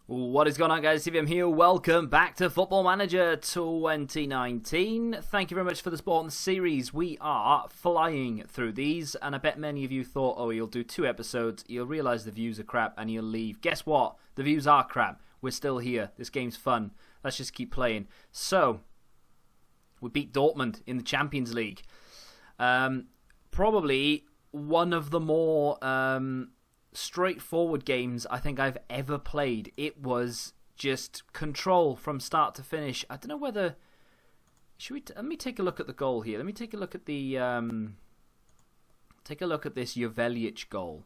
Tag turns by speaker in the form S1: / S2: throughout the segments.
S1: What is going on, guys? CVM here. Welcome back to Football Manager 2019. Thank you very much for the support on the series. We are flying through these, and I bet many of you thought, oh, you'll do 2 episodes, you'll realise the views are crap, and you'll leave. Guess what? The views are crap. We're still here. This game's fun. Let's just keep playing. So, we beat Dortmund in the Champions League. Probably one of the more straightforward games I think I've ever played. It was just control from start to finish. I don't know whether let me take a look at the goal here. Let me take a look at the this Jovelic goal.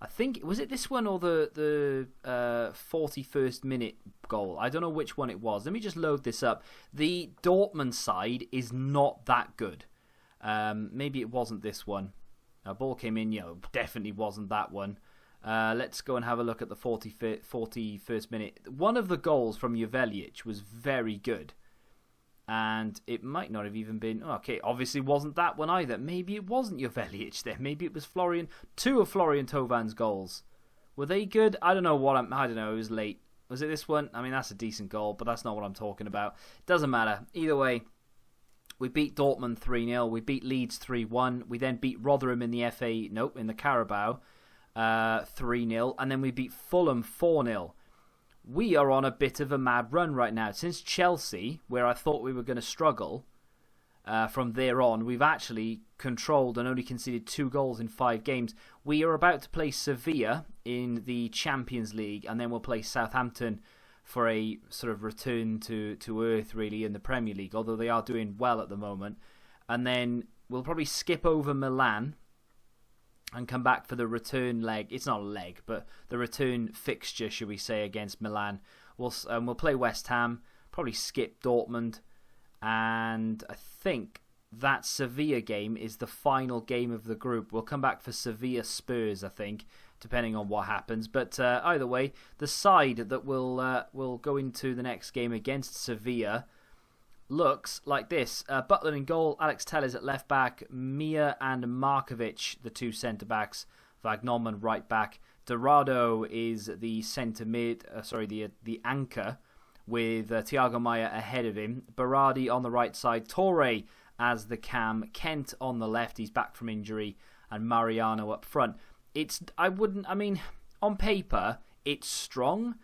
S1: I think, was it this one or the 41st minute goal? I don't know which one it was. Let me just load this up. The Dortmund side is not that good. Maybe it wasn't this one. A ball came in, definitely wasn't that one. Let's go and have a look at the 41st minute. One of the goals from Jovelic was very good. And it might not have even been... Okay, obviously wasn't that one either. Maybe it wasn't Jovelic there. Maybe it was Florian. 2 of Florian Thauvann's goals. Were they good? I don't know I don't know. It was late. Was it this one? I mean, that's a decent goal, but that's not what I'm talking about. Doesn't matter. Either way, we beat Dortmund 3-0. We beat Leeds 3-1. We then beat Rotherham in the in the Carabao 3-0. And then we beat Fulham 4-0. We are on a bit of a mad run right now. Since Chelsea, where I thought we were going to struggle, from there on, we've actually controlled and only conceded 2 goals in 5 games. We are about to play Sevilla in the Champions League, and then we'll play Southampton for a sort of return to earth, really, in the Premier League, although they are doing well at the moment. And then we'll probably skip over Milan and come back for the return leg. It's not a leg, but the return fixture, should we say, against Milan. We'll play West Ham, probably skip Dortmund, and I think that Sevilla game is the final game of the group. We'll come back for Sevilla Spurs, I think, depending on what happens. But either way, the side that will go into the next game against Sevilla looks like this. Butland in goal, Alex Telles at left back, Mia and Markovic, the 2 centre backs, Vagnoman right back. Dorado is the centre mid, the anchor, with Thiago Maia ahead of him. Berardi on the right side, Torre as the cam, Kent on the left, he's back from injury, and Mariano up front. On paper, it's strong,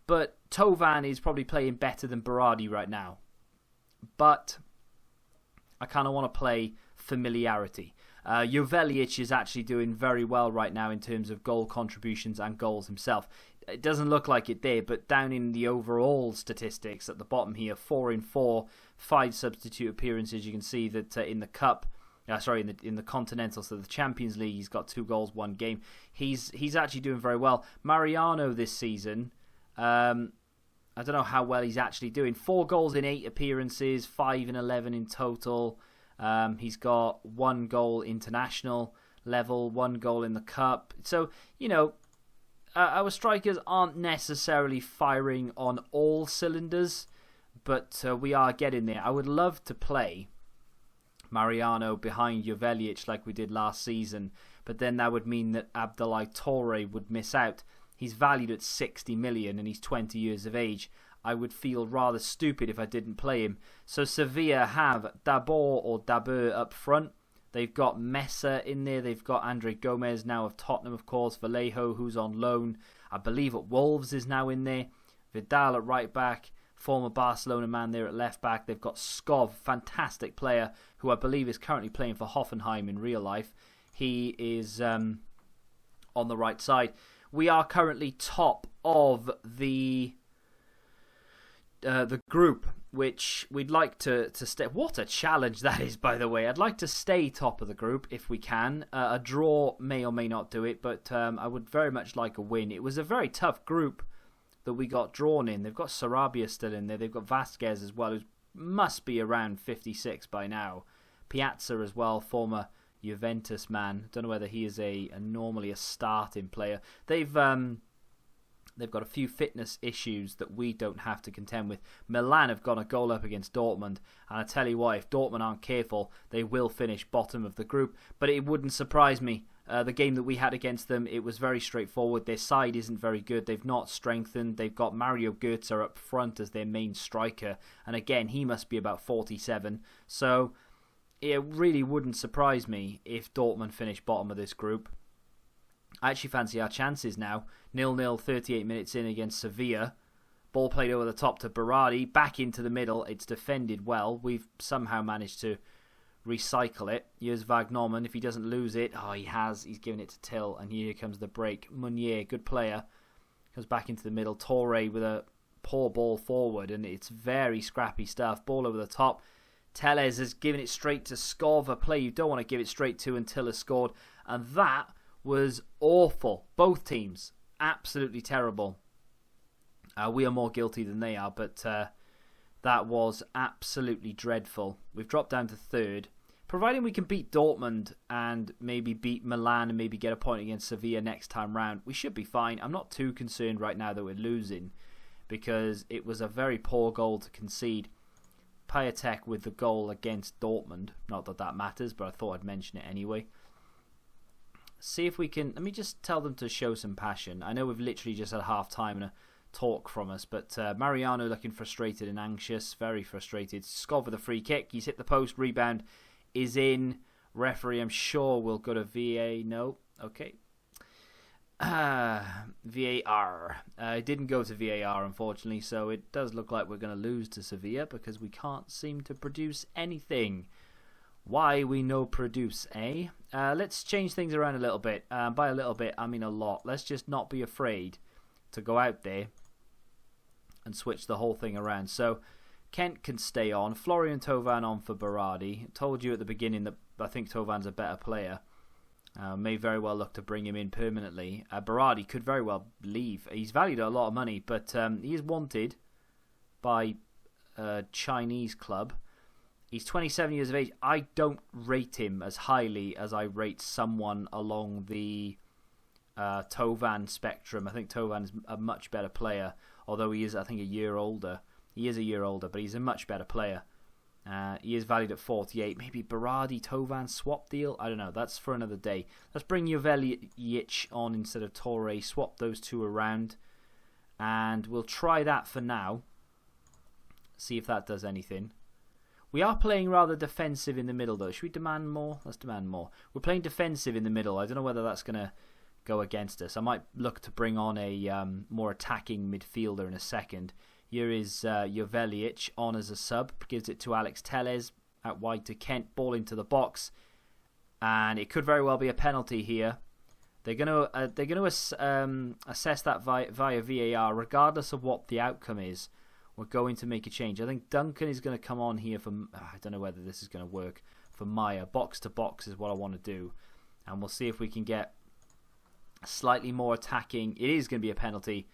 S1: but Thauvin is probably playing better than Berardi right now. But I kind of want to play familiarity. Jovelic is actually doing very well right now in terms of goal contributions and goals himself. It doesn't look like it there, but down in the overall statistics at the bottom here, 4 in 4, 5 substitute appearances. You can see that in the cup, in the Continental, so the Champions League, he's got 2 goals, 1 game. He's actually doing very well. Mariano this season, I don't know how well he's actually doing. 4 goals in 8 appearances, 5 in 11 in total. He's got 1 goal international level, 1 goal in the cup. So, our strikers aren't necessarily firing on all cylinders, but we are getting there. I would love to play Mariano behind Jovelic like we did last season, but then that would mean that Abdoulaye Touré would miss out. He's valued at 60 million and he's 20 years of age. I would feel rather stupid if I didn't play him. So Sevilla have Dabur up front. They've got Mesa in there. They've got Andre Gomez now of Tottenham, of course. Vallejo, who's on loan, I believe at Wolves, is now in there. Vidal at right back. Former Barcelona man there at left back. They've got Skov, fantastic player, who I believe is currently playing for Hoffenheim in real life. He is on the right side. We are currently top of the group, which we'd like to stay. What a challenge that is, by the way. I'd like to stay top of the group if we can. A draw may or may not do it, but I would very much like a win. It was a very tough group that we got drawn in. They've got Sarabia still in there. They've got Vasquez as well, who must be around 56 by now. Piazza as well, former Juventus man. Don't know whether he is normally a starting player. They've got a few fitness issues that we don't have to contend with. Milan have got a goal up against Dortmund, and I tell you what, if Dortmund aren't careful, they will finish bottom of the group. But it wouldn't surprise me. the game that we had against them, it was very straightforward. Their side isn't very good. They've not strengthened. They've got Mario Götze up front as their main striker. And again, he must be about 47. So it really wouldn't surprise me if Dortmund finish bottom of this group. I actually fancy our chances now. 0-0, 38 minutes in against Sevilla. Ball played over the top to Berardi. Back into the middle. It's defended well. We've somehow managed to recycle it. Here's Wagnerman. If he doesn't lose it, he has. He's given it to Till, and here comes the break. Meunier, good player, comes back into the middle. Torre with a poor ball forward, and it's very scrappy stuff. Ball over the top. Tellez has given it straight to Skov, a play you don't want to give it straight to until has scored, and that was awful. Both teams, absolutely terrible. We are more guilty than they are, but that was absolutely dreadful. We've dropped down to third. Providing we can beat Dortmund and maybe beat Milan and maybe get a point against Sevilla next time round, we should be fine. I'm not too concerned right now that we're losing because it was a very poor goal to concede. Piatek with the goal against Dortmund. Not that that matters, but I thought I'd mention it anyway. See if we can... Let me just tell them to show some passion. I know we've literally just had half-time and a talk from us, but Mariano looking frustrated and anxious, very frustrated. Skov with a free kick, he's hit the post, rebound is in. Referee, I'm sure, will go to VA. No, okay. VAR. It didn't go to VAR, unfortunately, so it does look like we're going to lose to Sevilla because we can't seem to produce anything. Why we no produce, eh? Let's change things around a little bit. By a little bit, I mean a lot. Let's just not be afraid to go out there and switch the whole thing around. So Kent can stay on. Florian Thauvin on for Berardi. Told you at the beginning that I think Tauvin's a better player. May very well look to bring him in permanently. Berardi could very well leave. He's valued at a lot of money, but he is wanted by a Chinese club. He's 27 years of age. I don't rate him as highly as I rate someone along the Thauvin spectrum. I think Thauvin is a much better player, although he is, I think, a year older. He is a year older, but he's a much better player. He is valued at 48. Maybe Berardi Thauvin swap deal? I don't know. That's for another day. Let's bring Jovelic on instead of Torre. Swap those two around. And we'll try that for now. See if that does anything. We are playing rather defensive in the middle, though. Should we demand more? Let's demand more. We're playing defensive in the middle. I don't know whether that's going to go against us. I might look to bring on a more attacking midfielder in a second. Here is Jovelic on as a sub. Gives it to Alex Tellez. Out wide to Kent. Ball into the box. And it could very well be a penalty here. They're going to assess that via VAR, regardless of what the outcome is. We're going to make a change. I think Duncan is going to come on here for... I don't know whether this is going to work for Maya. Box to box is what I want to do. And we'll see if we can get slightly more attacking. It is going to be a penalty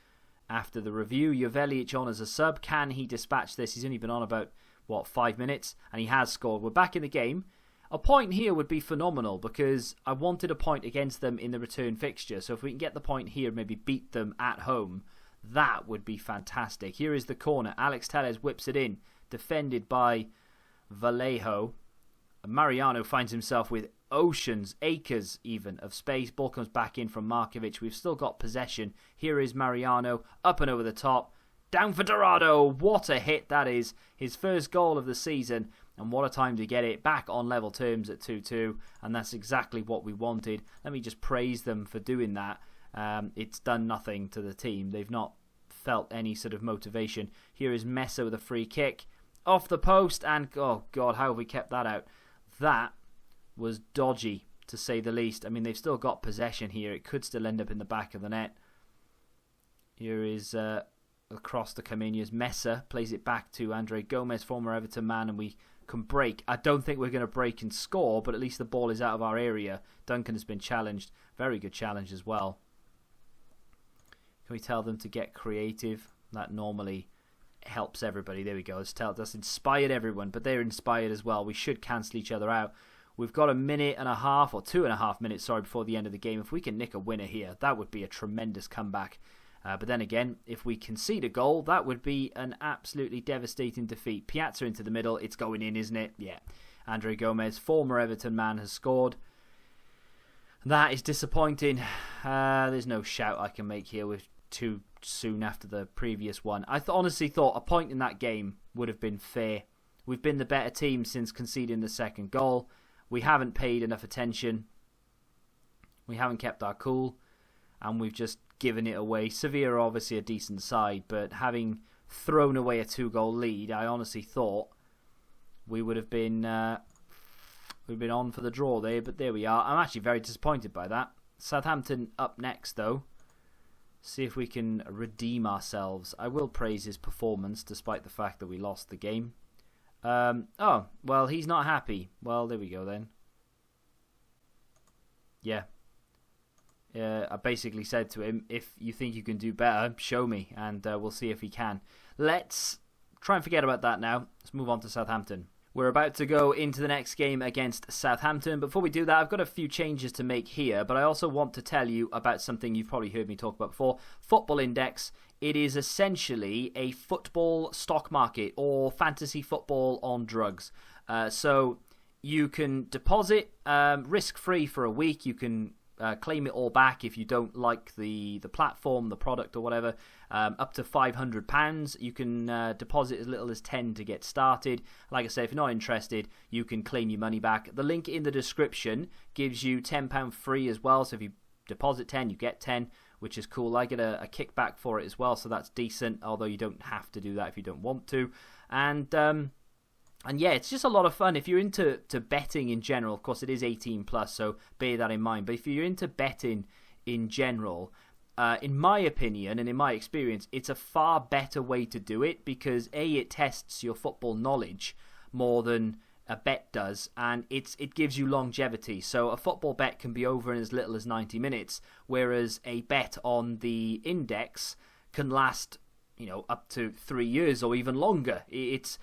S1: after the review. Jovelic on as a sub. Can he dispatch this? He's only been on about, 5 minutes? And he has scored. We're back in the game. A point here would be phenomenal because I wanted a point against them in the return fixture. So if we can get the point here, maybe beat them at home, that would be fantastic. Here is the corner. Alex Tellez whips it in. Defended by Vallejo. Mariano finds himself with acres even, of space. Ball comes back in from Markovic. We've still got possession. Here is Mariano. Up and over the top. Down for Dorado. What a hit that is. His first goal of the season. And what a time to get it back on level terms at 2-2. And that's exactly what we wanted. Let me just praise them for doing that. It's done nothing to the team. They've not felt any sort of motivation. Here is Mesa with a free kick. Off the post. And, oh God, how have we kept that out? That was dodgy, to say the least. I mean, they've still got possession here. It could still end up in the back of the net. Here is a cross to come in. Here's Mesa. Plays it back to Andre Gomez, former Everton man, and we can break. I don't think we're going to break and score, but at least the ball is out of our area. Duncan has been challenged. Very good challenge as well. Can we tell them to get creative? That normally helps everybody. There we go. That's inspired everyone, but they're inspired as well. We should cancel each other out. We've got 1.5 minutes or 2.5 minutes, before the end of the game. If we can nick a winner here, that would be a tremendous comeback. But then again, if we concede a goal, that would be an absolutely devastating defeat. Piazza into the middle. It's going in, isn't it? Yeah. Andre Gomez, former Everton man, has scored. That is disappointing. There's no shout I can make here with too soon after the previous one. I honestly thought a point in that game would have been fair. We've been the better team since conceding the second goal. We haven't paid enough attention. We haven't kept our cool. And we've just given it away. Sevilla are obviously a decent side, but having thrown away a 2-goal lead, I honestly thought we would have been on for the draw there, but there we are. I'm actually very disappointed by that. Southampton up next, though. See if we can redeem ourselves. I will praise his performance, despite the fact that we lost the game. Oh, well, he's not happy. Well, there we go then. Yeah. I basically said to him, if you think you can do better, show me, and we'll see if he can. Let's try and forget about that now. Let's move on to Southampton. We're about to go into the next game against Southampton. Before we do that, I've got a few changes to make here, but I also want to tell you about something you've probably heard me talk about before. Football Index. It is essentially a football stock market or fantasy football on drugs. So you can deposit risk-free for a week. You can claim it all back if you don't like the platform, the product or whatever. Up to £500. You can deposit as little as 10 to get started. Like I say, if you're not interested, you can claim your money back. The link in the description gives you £10 free as well. So if you deposit 10, you get 10, which is cool. I get a kickback for it as well, so that's decent, although you don't have to do that if you don't want to. And yeah, it's just a lot of fun. If you're into betting in general, of course it is 18 plus, so bear that in mind. But if you're into betting in general, in my opinion and in my experience, it's a far better way to do it because A, it tests your football knowledge more than a bet does, and it gives you longevity. So a football bet can be over in as little as 90 minutes, whereas a bet on the index can last, up to 3 years or even longer. It's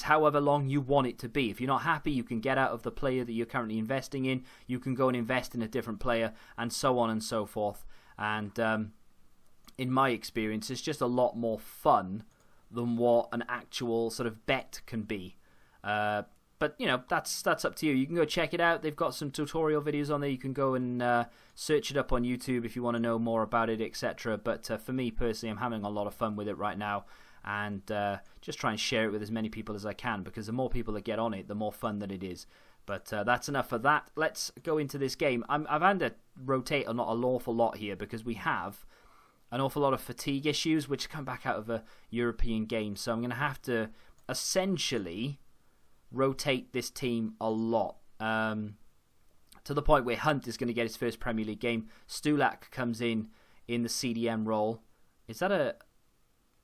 S1: however long you want it to be. If you're not happy, you can get out of the player that you're currently investing in. You can go and invest in a different player, and so on and so forth. And in my experience, it's just a lot more fun than what an actual sort of bet can be. But, that's up to you. You can go check it out. They've got some tutorial videos on there. You can go and search it up on YouTube if you want to know more about it, etc. But for me, personally, I'm having a lot of fun with it right now. And just try and share it with as many people as I can, because the more people that get on it, the more fun that it is. But that's enough of that. Let's go into this game. I've had to rotate not an awful lot here because we have an awful lot of fatigue issues, which come back out of a European game. So I'm going to have to essentially rotate this team a lot. To the point where Hunt is going to get his first Premier League game. Stulak comes in the CDM role. Is that a...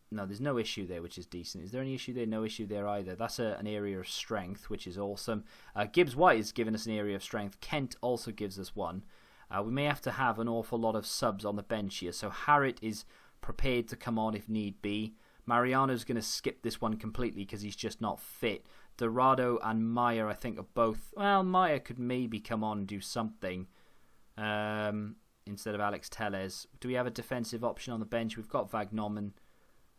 S1: No, there's no issue there, which is decent. Is there any issue there? No issue there either. That's an area of strength, which is awesome. Gibbs White has given us an area of strength. Kent also gives us one. We may have to have an awful lot of subs on the bench here. So Harriet is prepared to come on if need be. Mariano's going to skip this one completely because he's just not fit. Dorado and Meyer, I think, are both... Well, Meyer could maybe come on and do something instead of Alex Tellez. Do we have a defensive option on the bench? We've got Vagnomen.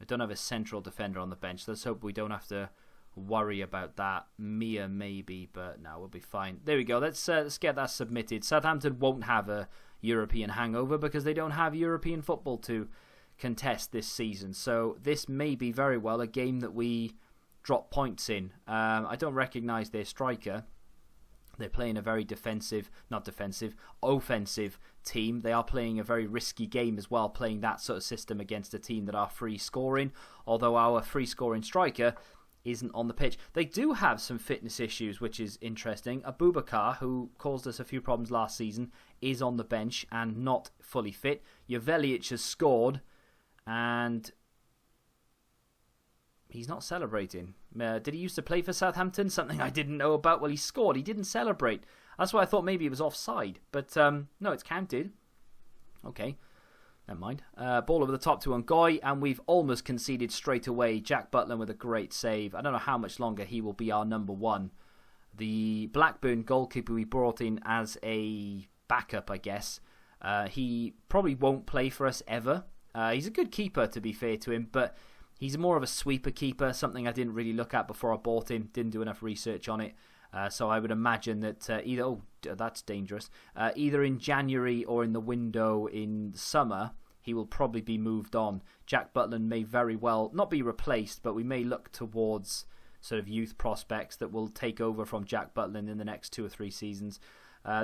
S1: I don't have a central defender on the bench. Let's hope we don't have to worry about that. Mia maybe, but no, we'll be fine. There we go. Let's get that submitted. Southampton won't have a European hangover because they don't have European football to contest this season. So this may be very well a game that we drop points in. I don't recognise their striker. They're playing a very offensive team. They are playing a very risky game as well, playing that sort of system against a team that are free scoring, although our free scoring striker isn't on the pitch. They do have some fitness issues, which is interesting. Abubakar, who caused us a few problems last season, is on the bench and not fully fit. Jovelic has scored, and he's not celebrating. Did he used to play for Southampton? Something I didn't know about. Well, he scored. He didn't celebrate. That's why I thought maybe it was offside. But no, it's counted. Okay, never mind. Ball over the top to Ngoy, and we've almost conceded straight away. Jack Butland with a great save. I don't know how much longer he will be our number one. The Blackburn goalkeeper we brought in as a backup, I guess. He probably won't play for us ever. He's a good keeper, to be fair to him, but he's more of a sweeper keeper, something I didn't really look at before I bought him. Didn't do enough research on it. So I would imagine that that's dangerous. Either in January or in the window in summer, he will probably be moved on. Jack Butland may very well not be replaced, but we may look towards sort of youth prospects that will take over from Jack Butland in the next 2 or 3 seasons.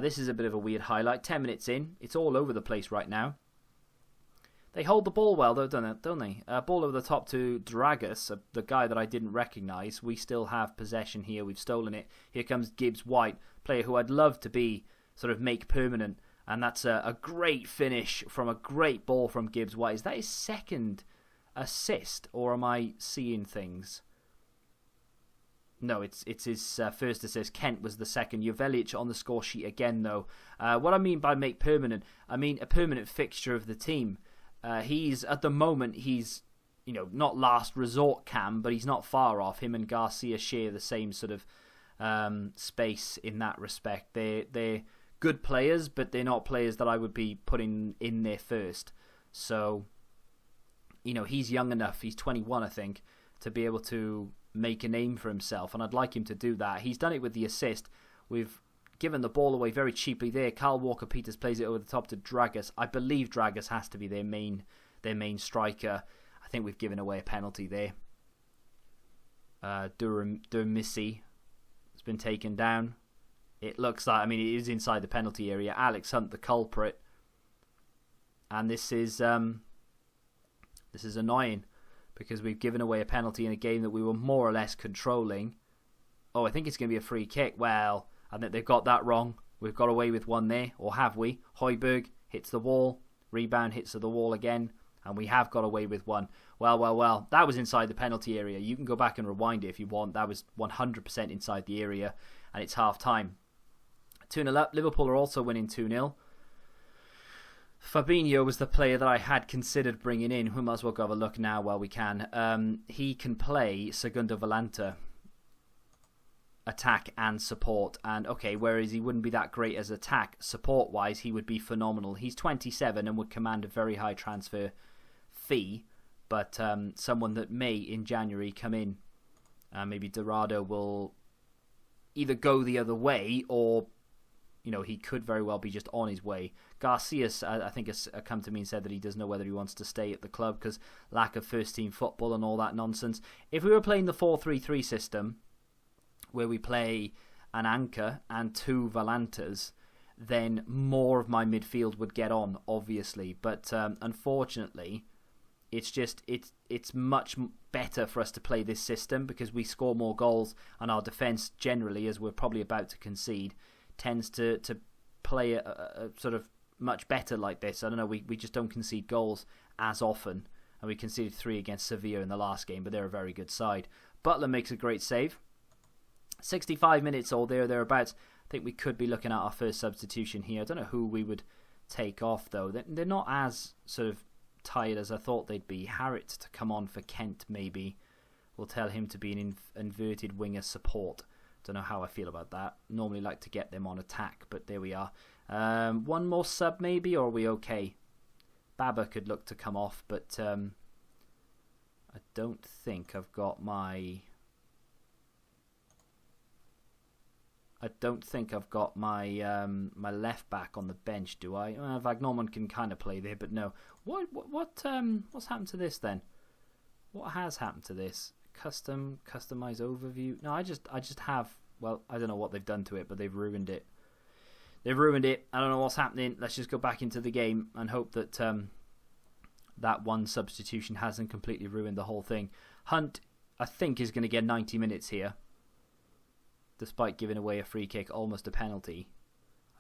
S1: This is a bit of a weird highlight. 10 minutes in, it's all over the place right now. They hold the ball well, though, don't they? Ball over the top to Dragas, the guy that I didn't recognise. We still have possession here. We've stolen it. Here comes Gibbs White, player who I'd love to be sort of make permanent. And that's a great finish from a great ball from Gibbs White. Is that his second assist, or am I seeing things? No, it's his first assist. Kent was the second. Jovelic on the score sheet again, though. What I mean by make permanent, I mean a permanent fixture of the team. He's at the moment not last resort Cam, but he's not far off. Him and Garcia share the same sort of space in that respect. They're good players, but they're not players that I would be putting in there first. So, he's young enough. He's 21, I think, to be able to make a name for himself, and I'd like him to do that. He's done it with the assist. We've given the ball away very cheaply there. Kyle Walker-Peters plays it over the top to Dragas. I believe Dragas has to be their main striker. I think we've given away a penalty there. Durmisi has been taken down. It looks like, it is inside the penalty area. Alex Hunt, the culprit. And this is annoying, because we've given away a penalty in a game that we were more or less controlling. Oh, I think it's going to be a free kick. Well, I think they've got that wrong. We've got away with one there, or have we? Højbjerg hits the wall, rebound hits the wall again, and we have got away with one. Well, that was inside the penalty area. You can go back and rewind it if you want. That was 100% inside the area, and it's half-time. 2-0 up. Liverpool are also winning 2-0. Fabinho was the player that I had considered bringing in. We might as well go have a look now while we can. He can play Segunda Volante, attack and support, and whereas he wouldn't be that great as attack, support wise he would be phenomenal. He's 27 and would command a very high transfer fee, but someone that may in January come in. Maybe Dorado will either go the other way, or he could very well be just on his way. Garcia, I think, has come to me and said that he doesn't know whether he wants to stay at the club because lack of first team football and all that nonsense. If we were playing the 4-3-3 system, where we play an anchor and 2 Volantes, then more of my midfield would get on, obviously. But unfortunately, it's much better for us to play this system because we score more goals, and our defence generally, as we're probably about to concede, tends to play a sort of much better like this. I don't know, we just don't concede goals as often, and we conceded 3 against Sevilla in the last game, but they're a very good side. Butler makes a great save. 65 minutes or thereabouts. I think we could be looking at our first substitution here. I don't know who we would take off, though. They're not as sort of tired as I thought they'd be. Harriet to come on for Kent, maybe. We'll tell him to be an inverted winger support. Don't know how I feel about that. Normally like to get them on attack, but there we are. One more sub, maybe, or are we okay? Baba could look to come off, but I don't think I've got my... my left back on the bench, do I? Vagnoman can kind of play there, but no. What's happened to this then? What has happened to this? Customize overview. No, I just have. Well, I don't know what they've done to it, but they've ruined it. I don't know what's happening. Let's just go back into the game and hope that that one substitution hasn't completely ruined the whole thing. Hunt, I think, is going to get 90 minutes here, despite giving away a free kick, almost a penalty.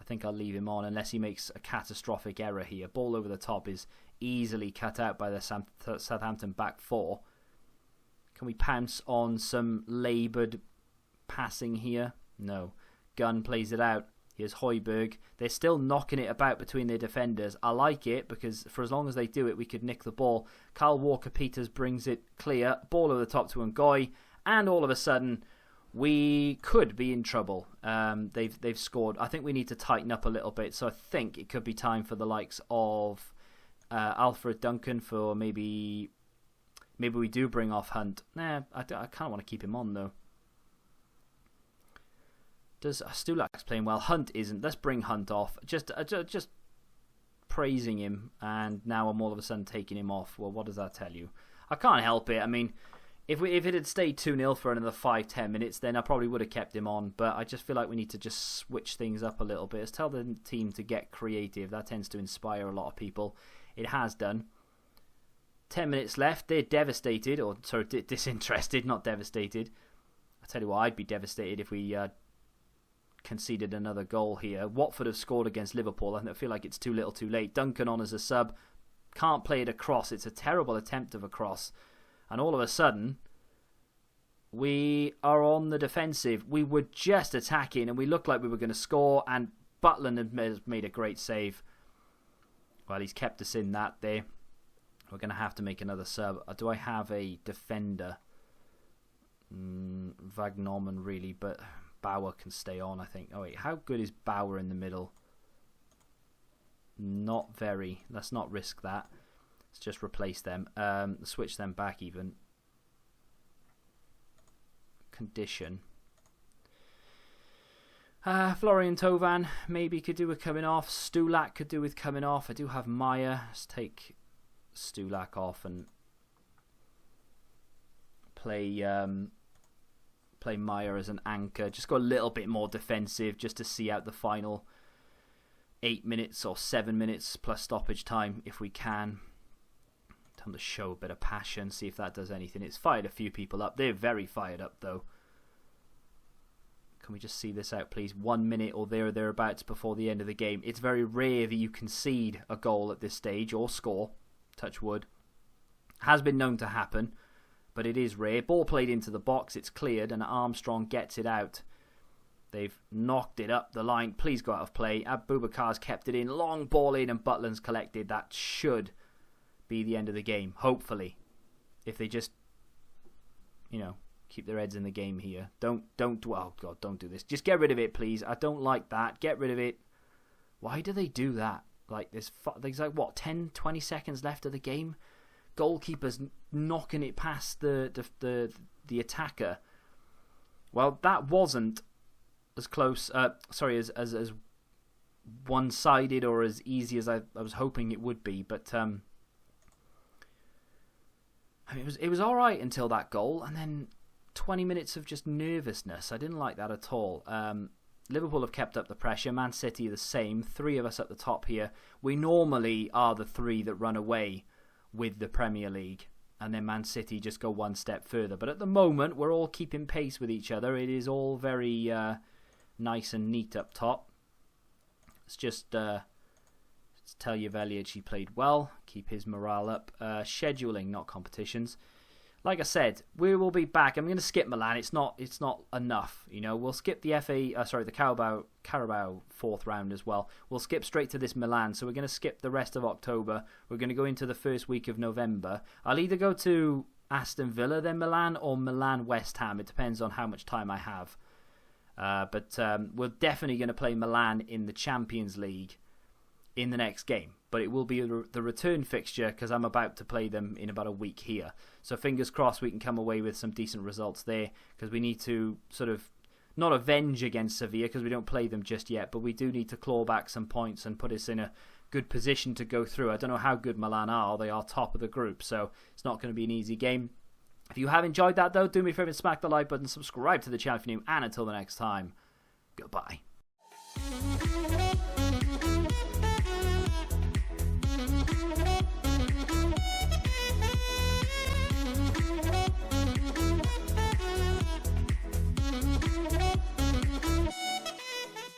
S1: I think I'll leave him on unless he makes a catastrophic error here. Ball over the top is easily cut out by the Southampton back 4. Can we pounce on some laboured passing here? No. Gunn plays it out. Here's Højbjerg. They're still knocking it about between their defenders. I like it because for as long as they do it, we could nick the ball. Kyle Walker-Peters brings it clear. Ball over the top to Ngoy. And all of a sudden, we could be in trouble. They've scored. I think we need to tighten up a little bit. So I think it could be time for the likes of Alfred Duncan for maybe we do bring off Hunt. I kind of want to keep him on though. Stulak's playing well. Hunt isn't. Let's bring Hunt off. Just praising him, and now I'm all of a sudden taking him off. Well, what does that tell you? I can't help it. I mean, if it had stayed 2-0 for another 5-10 minutes, then I probably would have kept him on. But I just feel like we need to just switch things up a little bit. Let's tell the team to get creative. That tends to inspire a lot of people. It has done. 10 minutes left. They're devastated, or sorry, disinterested, not devastated. I tell you what, I'd be devastated if we conceded another goal here. Watford have scored against Liverpool. I feel like it's too little too late. Duncan on as a sub. Can't play it across. It's a terrible attempt of a cross. And all of a sudden, we are on the defensive. We were just attacking and we looked like we were going to score, and Butland has made a great save. Well, he's kept us in that there. We're going to have to make another sub. Do I have a defender? Vagnoman really, but Bauer can stay on, I think. Oh wait, how good is Bauer in the middle? Not very. Let's not risk that. Let's just replace them. Switch them back even. Condition. Florian Tovan maybe could do with coming off. Stulak could do with coming off. I do have Maya. Let's take Stulak off and play Maya as an anchor. Just go a little bit more defensive just to see out the final 8 minutes or 7 minutes plus stoppage time if we can. Time to show a bit of passion, see if that does anything. It's fired a few people up. They're very fired up though. Can we just see this out, please? 1 minute or thereabouts before the end of the game. It's very rare that you concede a goal at this stage or score. Touch wood. Has been known to happen, but it is rare. Ball played into the box. It's cleared, and Armstrong gets it out. They've knocked it up the line. Please go out of play. Abubakar's kept it in. Long ball in, and Butland's collected. That should be the end of the game, hopefully. If they just, keep their heads in the game here. Don't, oh God, don't do this. Just get rid of it, please. I don't like that. Get rid of it. Why do they do that? Like, there's like, 10, 20 seconds left of the game? Goalkeeper's knocking it past the attacker. Well, that wasn't as close, as one-sided or as easy as I was hoping it would be, but it was all right until that goal, and then 20 minutes of just nervousness. I didn't like that at all. Liverpool have kept up the pressure. Man City the same. 3 of us at the top here. We normally are the 3 that run away with the Premier League, and then Man City just go one step further. But at the moment, we're all keeping pace with each other. It is all very nice and neat up top. Let's just tell Velic he played well. Keep his morale up. Scheduling, not competitions. Like I said, we will be back. I'm going to skip Milan. It's not enough. We'll skip the the Carabao 4th round as well. We'll skip straight to this Milan. So we're going to skip the rest of October. We're going to go into the first week of November. I'll either go to Aston Villa, then Milan, or Milan West Ham. It depends on how much time I have. But we're definitely going to play Milan in the Champions League in the next game. But it will be the return fixture because I'm about to play them in about a week here. So fingers crossed we can come away with some decent results there, because we need to sort of not avenge against Sevilla because we don't play them just yet, but we do need to claw back some points and put us in a good position to go through. I don't know how good Milan are. They are top of the group, so it's not going to be an easy game. If you have enjoyed that though, do me a favour and smack the like button, subscribe to the channel if you're new, and until the next time, goodbye.